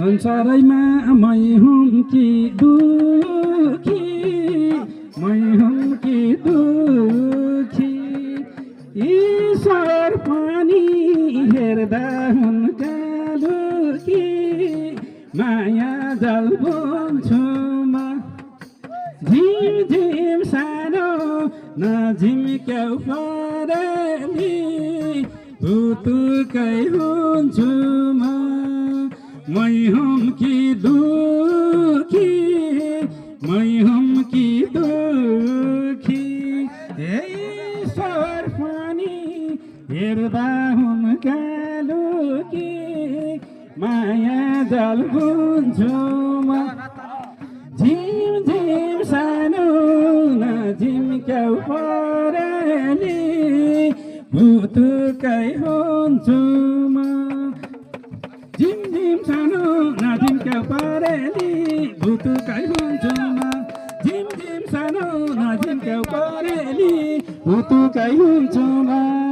संसारैमा मै हुँ कि दुखी, मै हुँ कि दुखी। ईश्वर पनि हेर्दा हुन् कालुकी, माया जल बुन्छु म। झिम झिम सानो नझिम्क्याउ परेली, भुतुकै हुन्छु म। मै हुँ कि दुखी, मै हुँ कि दुखी। ईश्वर पनि हेर्दा हुन् कालुकी, माया जल बुन्छु म। झिम झिम सानो नझिम्क्याउ परेली, भुतुकै हुन्छु म। झिम झिम सानो नझिम्क्याउ परेली, भुतुकै हुन्छु म। झिम झिम सानो नझिम्क्याउ परेली, भुतुकै हुन्छु म।